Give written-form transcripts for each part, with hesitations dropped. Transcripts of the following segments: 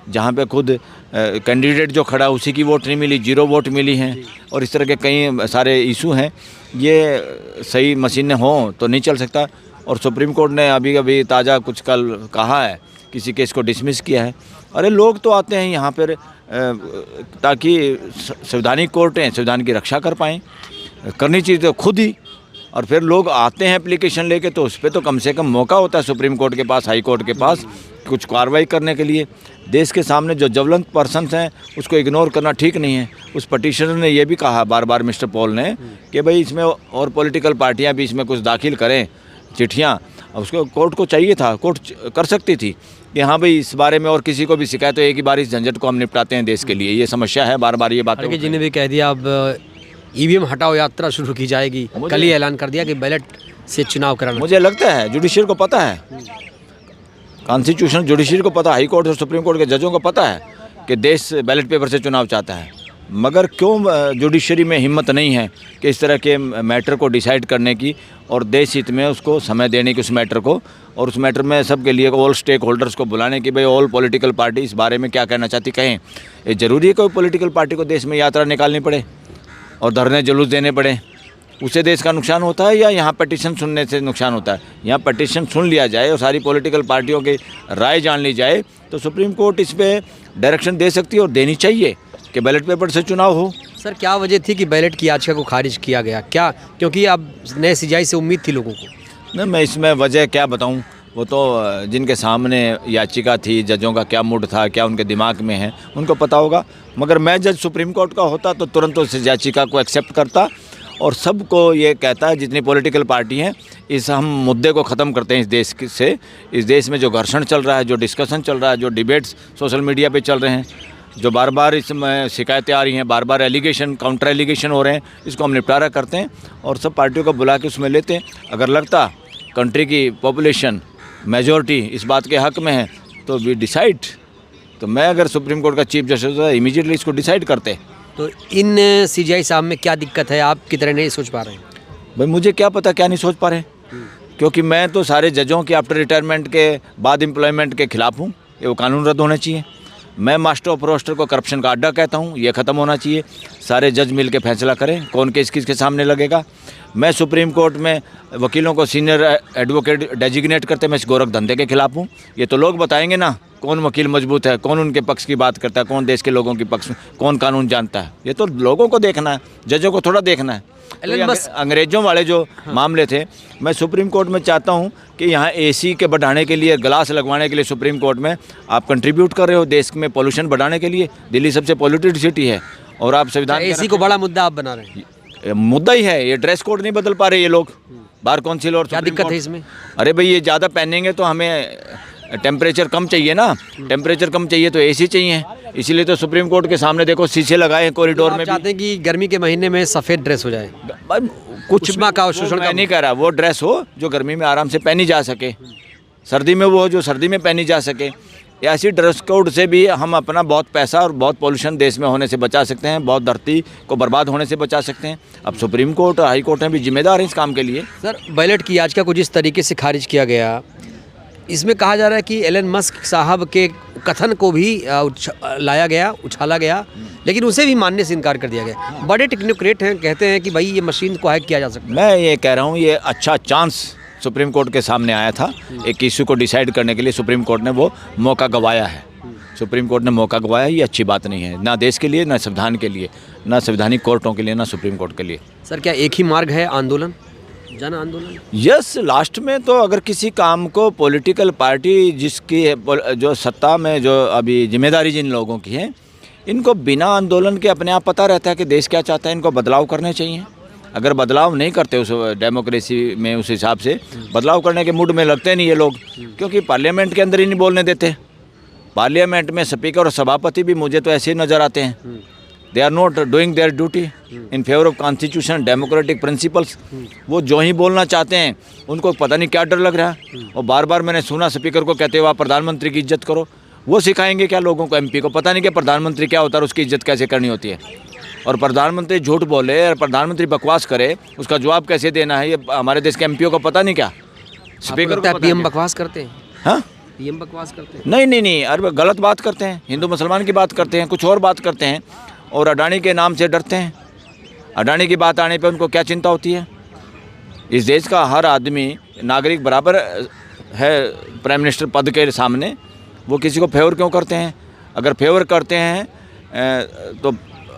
जहाँ पे खुद कैंडिडेट जो खड़ा उसी की वोट नहीं मिली, 0 वोट मिली हैं, और इस तरह के कई सारे इशू हैं। ये सही मशीनें हों तो नहीं चल सकता। और सुप्रीम कोर्ट ने अभी ताज़ा कुछ कल कहा है, किसी केस को डिसमिस किया है। अरे लोग तो आते हैं यहाँ पर ताकि संवैधानिक कोर्टें संविधान की रक्षा कर पाएँ, करनी चाहिए तो खुद ही। और फिर लोग आते हैं एप्लीकेशन लेके, तो उस पर तो कम से कम मौका होता है सुप्रीम कोर्ट के पास, हाई कोर्ट के पास कुछ कार्रवाई करने के लिए। देश के सामने जो ज्वलंत पर्सन्स हैं उसको इग्नोर करना ठीक नहीं है। उस पटिशनर ने ये भी कहा बार बार, मिस्टर पॉल ने, कि भाई इसमें और पॉलिटिकल पार्टियां भी इसमें कुछ दाखिल करें चिट्ठियाँ। उसको कोर्ट को चाहिए था, कोर्ट कर सकती थी कि हाँ भाई इस बारे में और किसी को भी शिकायत हो, एक ही बार इस झंझट को हम निपटाते हैं देश के लिए। ये समस्या है, बार बार ये बात। जिन्हें भी कह दिया अब ईवीएम हटाओ यात्रा शुरू की जाएगी, कल ही ऐलान कर दिया कि बैलेट से चुनाव कराना। मुझे लगता है जुडिशियल को पता है, कॉन्स्टिट्यूशन जुडिशियल को पता, हाई कोर्ट और सुप्रीम कोर्ट के जजों को पता है कि देश बैलेट पेपर से चुनाव चाहता है। मगर क्यों जुडिशरी में हिम्मत नहीं है कि इस तरह के मैटर को डिसाइड करने की और देश हित में उसको समय देने की उस मैटर को, और उस मैटर में सबके लिए ऑल स्टेक होल्डर्स को बुलाने की, भाई ऑल पॉलिटिकल पार्टी इस बारे में क्या कहना चाहती कहें। ये ज़रूरी है कोई पॉलिटिकल पार्टी को देश में यात्रा निकालनी पड़े और धरने जुलूस देने पड़े, उससे देश का नुकसान होता है या यहाँ पटिशन सुनने से नुकसान होता है? यहाँ पटिशन सुन लिया जाए और सारी पॉलिटिकल पार्टियों की राय जान ली जाए तो सुप्रीम कोर्ट इस पर डायरेक्शन दे सकती है और देनी चाहिए कि बैलेट पेपर से चुनाव हो। सर क्या वजह थी कि बैलेट की याचिका को खारिज किया गया? क्या क्योंकि अब नए सीजीआई से उम्मीद थी लोगों को? नहीं, मैं इसमें वजह क्या बताऊं, वो तो जिनके सामने याचिका थी, जजों का क्या मूड था, क्या उनके दिमाग में है, उनको पता होगा। मगर मैं जज सुप्रीम कोर्ट का होता तो तुरंत उस याचिका को एक्सेप्ट करता और सबको ये कहता है, जितनी पॉलिटिकल पार्टी हैं, इस हम मुद्दे को ख़त्म करते हैं इस देश से। इस देश में जो घर्षण चल रहा है, जो डिस्कशन चल रहा है, जो डिबेट्स सोशल मीडिया पे चल रहे हैं, जो बार बार इसमें शिकायतें आ रही हैं, बार बार एलिगेशन काउंटर एलिगेशन हो रहे हैं, इसको हम निपटारा करते हैं और सब पार्टियों को बुला के उसमें लेते हैं। अगर लगता कंट्री की पॉपुलेशन मेजॉरिटी इस बात के हक़ में है तो वी डिसाइड, तो मैं अगर सुप्रीम कोर्ट का चीफ जस्टिस होता इमीडिएटली इसको डिसाइड करते। तो इन सीजीआई साहब में क्या दिक्कत है, आप की तरह नहीं सोच पा रहे हैं? भाई मुझे क्या पता क्या नहीं सोच पा रहे, क्योंकि मैं तो सारे जजों के आफ्टर रिटायरमेंट के बाद एम्प्लॉयमेंट के खिलाफ हूँ। ये वो कानून रद्द होना चाहिए। मैं मास्टर ऑफ रोस्टर को करप्शन का अड्डा कहता हूँ, ये ख़त्म होना चाहिए। सारे जज मिल के फैसला करें कौन केस किसके सामने लगेगा। मैं सुप्रीम कोर्ट में वकीलों को सीनियर एडवोकेट डेजिग्नेट करते, मैं इस गोरख धंधे के खिलाफ हूँ। ये तो लोग बताएंगे ना कौन वकील मजबूत है, कौन उनके पक्ष की बात करता है, कौन देश के लोगों के पक्ष, कौन कानून जानता है। ये तो लोगों को देखना है, जजों को थोड़ा देखना है। तो अंग्रेज़ों वाले जो मामले थे, मैं सुप्रीम कोर्ट में चाहता हूं कि यहाँ एसी के बढ़ाने के लिए, ग्लास लगवाने के लिए सुप्रीम कोर्ट में आप कंट्रीब्यूट कर रहे हो देश में पोल्यूशन बढ़ाने के लिए। दिल्ली सबसे पोल्यूटेड सिटी है और आप संविधान एसी को बड़ा मुद्दा आप बना रहे हैं। मुद्दा ही है ये, ड्रेस कोड नहीं बदल पा रहे ये लोग, बार काउंसिल और क्या दिक्कत है इसमें? अरे भाई ये ज़्यादा पहनेंगे तो हमें टेम्परेचर कम चाहिए ना, टेम्परेचर कम चाहिए तो एसी चाहिए। इसीलिए तो सुप्रीम कोर्ट के सामने देखो शीशे लगाए हैं कॉरिडोर में। चाहते हैं कि गर्मी के महीने में सफ़ेद ड्रेस हो जाए, कुछ का शोषण मैं नहीं कह रहा, वो ड्रेस हो जो गर्मी में आराम से पहनी जा सके, सर्दी में वो हो जो सर्दी में पहनी जा सके। ऐसी ड्रेस कोड से भी हम अपना बहुत पैसा और बहुत पोल्यूशन देश में होने से बचा सकते हैं, बहुत धरती को बर्बाद होने से बचा सकते हैं। अब सुप्रीम कोर्ट हाई कोर्ट हैं भी जिम्मेदार हैं इस काम के लिए। सर बैलेट की याचिका को जिस तरीके से खारिज किया गया, इसमें कहा जा रहा है कि एलन मस्क साहब के कथन को भी लाया गया, उछाला गया, लेकिन उसे भी मानने से इनकार कर दिया गया। बड़े टेक्नोक्रेट हैं, कहते हैं कि भाई ये मशीन को हैक किया जा सकता है। मैं ये कह रहा हूँ ये अच्छा चांस सुप्रीम कोर्ट के सामने आया था, एक इशू को डिसाइड करने के लिए सुप्रीम कोर्ट ने वो मौका गंवाया है। सुप्रीम कोर्ट ने मौका गंवाया, ये अच्छी बात नहीं है, ना देश के लिए, ना संविधान के लिए, ना संवैधानिक कोर्टों के लिए, ना सुप्रीम कोर्ट के लिए। सर क्या एक ही मार्ग है आंदोलन, जन आंदोलन? यस, लास्ट में तो अगर किसी काम को पॉलिटिकल पार्टी जिसकी जो सत्ता में जो अभी जिम्मेदारी जिन लोगों की है, इनको बिना आंदोलन के अपने आप पता रहता है कि देश क्या चाहता है, इनको बदलाव करने चाहिए। अगर बदलाव नहीं करते उस डेमोक्रेसी में, उस हिसाब से बदलाव करने के मूड में लगते नहीं ये लोग, क्योंकि पार्लियामेंट के अंदर ही नहीं बोलने देते। पार्लियामेंट में स्पीकर और सभापति भी मुझे तो ऐसे ही नज़र आते हैं। They are not doing their duty in favour of constitution democratic principles. वो जो ही बोलना चाहते हैं उनको पता नहीं क्या डर लग रहा है। और बार बार मैंने सुना स्पीकर को कहते हुए आप प्रधानमंत्री की इज्जत करो। वो सिखाएंगे क्या लोगों को? एमपी को पता नहीं कि प्रधानमंत्री क्या होता है और उसकी इज्जत कैसे करनी होती है। और प्रधानमंत्री झूठ बोले और प्रधानमंत्री बकवास करे, उसका जवाब कैसे देना है, ये हमारे देश के एमपीओ को पता नहीं क्या? स्पीकर को पीएम बकवास करते हैं? हाँ, पीएम बकवास करते हैं। नहीं नहीं नहीं, अरे गलत बात करते हैं, हिंदू मुसलमान की बात करते हैं, कुछ और बात करते हैं, और अडानी के नाम से डरते हैं। अडानी की बात आने पे उनको क्या चिंता होती है? इस देश का हर आदमी नागरिक बराबर है प्राइम मिनिस्टर पद के सामने। वो किसी को फेवर क्यों करते हैं? अगर फेवर करते हैं तो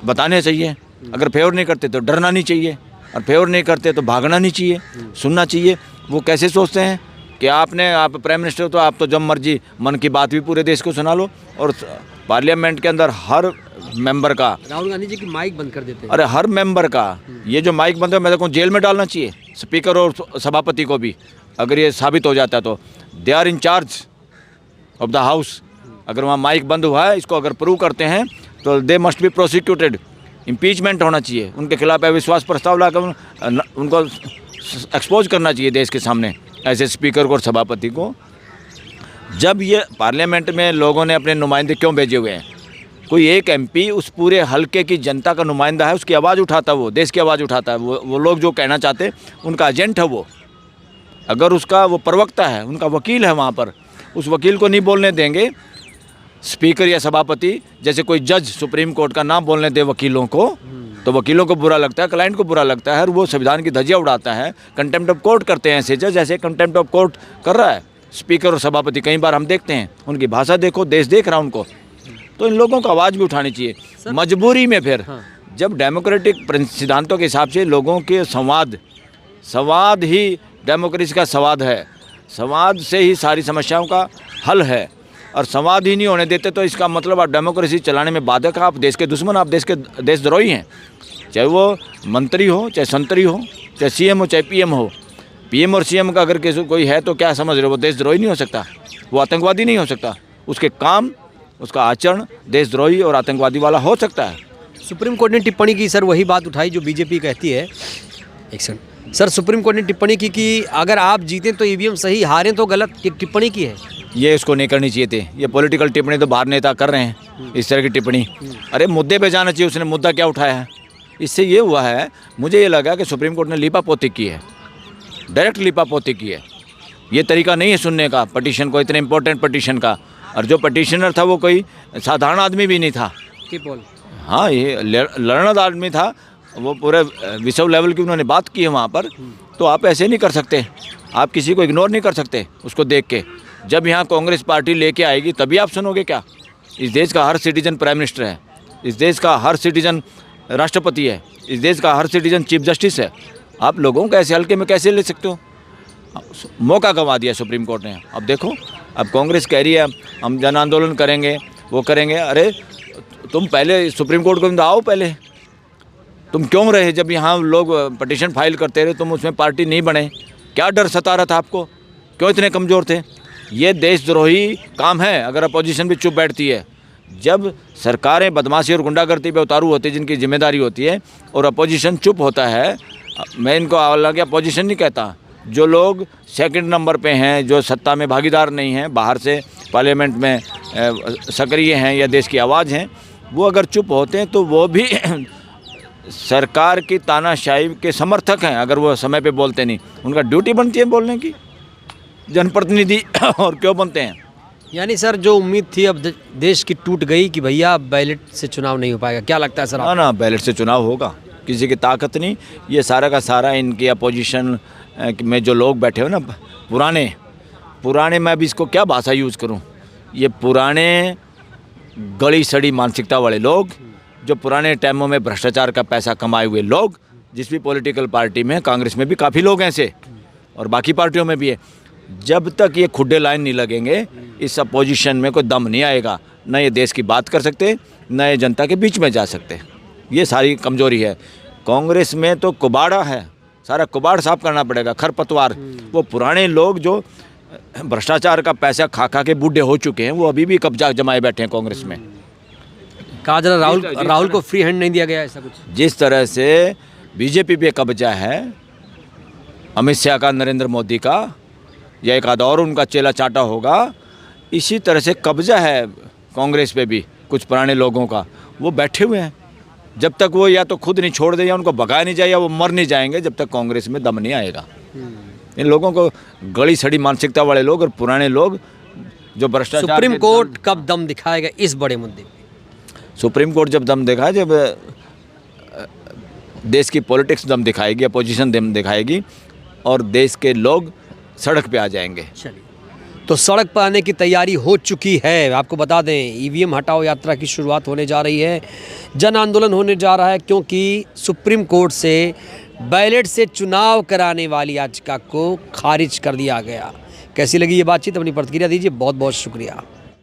बताने चाहिए, अगर फेवर नहीं करते तो डरना नहीं चाहिए, और फेवर नहीं करते तो भागना नहीं चाहिए, सुनना चाहिए। वो कैसे सोचते हैं कि आप प्राइम मिनिस्टर हो तो आप तो जब मर्जी मन की बात भी पूरे देश को सुना लो, और पार्लियामेंट के अंदर हर मेंबर का, राहुल गांधी जी की माइक बंद कर देते हैं। अरे हर मेंबर का ये जो माइक बंद है, मैं तो जेल में डालना चाहिए स्पीकर और सभापति को भी, अगर ये साबित हो जाता है तो। They are in charge of the house. अगर वहाँ माइक बंद हुआ है, इसको अगर प्रूव करते हैं तो they must be prosecuted, impeachment होना चाहिए उनके खिलाफ, अविश्वास प्रस्ताव लाकर उनको एक्सपोज करना चाहिए देश के सामने, ऐसे स्पीकर को और सभापति को। जब ये पार्लियामेंट में लोगों ने अपने नुमाइंदे क्यों भेजे हुए हैं? कोई एक एमपी उस पूरे हलके की जनता का नुमाइंदा है, उसकी आवाज़ उठाता है, वो देश की आवाज़ उठाता है, वो लोग जो कहना चाहते हैं उनका एजेंट है वो। अगर उसका वो प्रवक्ता है, उनका वकील है वहाँ पर, उस वकील को नहीं बोलने देंगे स्पीकर या सभापति, जैसे कोई जज सुप्रीम कोर्ट का नाम बोलने दे वकीलों को, तो वकीलों को बुरा लगता है, क्लाइंट को बुरा लगता है, और वो संविधान की धज्जियाँ उड़ाता है, कंटेम्प्ट ऑफ कोर्ट करते हैं ऐसे जज, जैसे कंटेम्प्ट ऑफ कोर्ट कर रहा है स्पीकर और सभापति। कई बार हम देखते हैं, उनकी भाषा देखो, देश देख रहा है उनको। तो इन लोगों को आवाज़ भी उठानी चाहिए मजबूरी में। फिर जब डेमोक्रेटिक सिद्धांतों के हिसाब से लोगों के संवाद ही डेमोक्रेसी का संवाद है, संवाद से ही सारी समस्याओं का हल है, और संवाद ही नहीं होने देते तो इसका मतलब आप डेमोक्रेसी चलाने में बाधक, आप देश के दुश्मन, आप देशद्रोही हैं। चाहे वो मंत्री हो, चाहे संतरी हो, चाहे सीएम हो, चाहे पीएम हो। पीएम और सीएम का अगर किसी कोई है तो क्या समझ रहे हो? वो देशद्रोही नहीं हो सकता, वो आतंकवादी नहीं हो सकता, उसके काम, उसका आचरण देशद्रोही और आतंकवादी वाला हो सकता है। सुप्रीम कोर्ट ने टिप्पणी की सर, वही बात उठाई जो बीजेपी कहती है। एक सेकंड सर, सुप्रीम कोर्ट ने टिप्पणी की कि अगर आप जीतें तो ईवीएम सही, हारें तो गलत, ये टिप्पणी की है। ये इसको नहीं करनी चाहिए थी। ये पॉलिटिकल टिप्पणी तो बाहर नेता कर रहे हैं, इस तरह की टिप्पणी। अरे मुद्दे पे जाना चाहिए, उसने मुद्दा क्या उठाया है? इससे ये हुआ है, मुझे ये लगा कि सुप्रीम कोर्ट ने लीपापोती की है, डायरेक्ट लीपापोती की है। ये तरीका नहीं है सुनने का पटिशन को, इतने इंपॉर्टेंट पटिशन का। और जो पटिशनर था वो कोई साधारण आदमी भी नहीं था, हाँ ये लर्नद आदमी था, वो पूरे विश्व लेवल की उन्होंने बात की है वहाँ पर। तो आप ऐसे नहीं कर सकते, आप किसी को इग्नोर नहीं कर सकते उसको देख के। जब यहाँ कांग्रेस पार्टी लेके आएगी तभी आप सुनोगे क्या? इस देश का हर सिटीजन प्राइम मिनिस्टर है, इस देश का हर सिटीजन राष्ट्रपति है, इस देश का हर सिटीजन चीफ जस्टिस है। आप लोगों को ऐसे हल्के में कैसे ले सकते हो? मौका गंवा दिया सुप्रीम कोर्ट ने। अब देखो, अब कांग्रेस कह रही है हम जन आंदोलन करेंगे, वो करेंगे। अरे तुम पहले सुप्रीम कोर्ट को आओ, पहले तुम क्यों रहे? जब यहाँ लोग पटिशन फाइल करते रहे, तुम उसमें पार्टी नहीं बने, क्या डर सता रहा था आपको? क्यों इतने कमज़ोर थे? ये देशद्रोही काम है अगर अपोजिशन भी चुप बैठती है। जब सरकारें बदमाशी और गुंडागर्दी पे उतारू होती है, जिनकी जिम्मेदारी होती है, और अपोजिशन चुप होता है, मैं इनको हालांकि अपोजिशन नहीं कहता, जो लोग सेकंड नंबर पे हैं, जो सत्ता में भागीदार नहीं हैं, बाहर से पार्लियामेंट में सक्रिय हैं या देश की आवाज़ हैं, वो अगर चुप होते हैं तो वो भी सरकार की तानाशाही के समर्थक हैं। अगर वो समय पे बोलते नहीं, उनका ड्यूटी बनती है बोलने की, जनप्रतिनिधि और क्यों बनते हैं? यानी सर जो उम्मीद थी अब देश की टूट गई कि भैया बैलेट से चुनाव नहीं हो पाएगा, क्या लगता है सर? ना बैलेट से चुनाव होगा, किसी की ताकत नहीं। ये सारा का सारा इनकी अपोजिशन में जो लोग बैठे हो ना, पुराने मैं भी इसको क्या भाषा यूज़ करूं, ये पुराने गली सड़ी मानसिकता वाले लोग, जो पुराने टाइमों में भ्रष्टाचार का पैसा कमाए हुए लोग, जिस भी पॉलिटिकल पार्टी में, कांग्रेस में भी काफ़ी लोग हैं ऐसे, और बाकी पार्टियों में भी है। जब तक ये खुड्डे लाइन नहीं लगेंगे, इस अपोजिशन में कोई दम नहीं आएगा। न ये देश की बात कर सकते, न ये जनता के बीच में जा सकते। ये सारी कमजोरी है कांग्रेस में। तो कुबाड़ा है, सारा कुबाड़ साफ करना पड़ेगा, खरपतवार। वो पुराने लोग जो भ्रष्टाचार का पैसा खा खा के बूढ़े हो चुके हैं, वो अभी भी कब्जा जमाए बैठे हैं कांग्रेस में। कहा जरा राहुल को फ्री हैंड नहीं दिया गया, ऐसा कुछ? जिस तरह से बीजेपी पे कब्जा है अमित शाह का, नरेंद्र मोदी का, या एक आधा और उनका चेला चाटा होगा, इसी तरह से कब्जा है कांग्रेस पे भी कुछ पुराने लोगों का। वो बैठे हुए हैं, जब तक वो या तो खुद नहीं छोड़ दे, या उनको भगाया नहीं जाए, या वो मर नहीं जाएंगे, जब तक कांग्रेस में दम नहीं आएगा। इन लोगों को गली सड़ी मानसिकता वाले लोग और पुराने लोग जो भ्रष्टाचार सुप्रीम के कोर्ट कब दम दिखाएगा इस बड़े मुद्दे पे? सुप्रीम कोर्ट जब दम देखा, जब देश की पॉलिटिक्स दम दिखाएगी, अपोजिशन दम दिखाएगी और देश के लोग सड़क पे आ जाएंगे। चलिए, तो सड़क पर आने की तैयारी हो चुकी है। आपको बता दें, ईवीएम हटाओ यात्रा की शुरुआत होने जा रही है, जन आंदोलन होने जा रहा है, क्योंकि सुप्रीम कोर्ट से बैलेट से चुनाव कराने वाली याचिका को खारिज कर दिया गया। कैसी लगी ये बातचीत? अपनी प्रतिक्रिया दीजिए। बहुत बहुत शुक्रिया।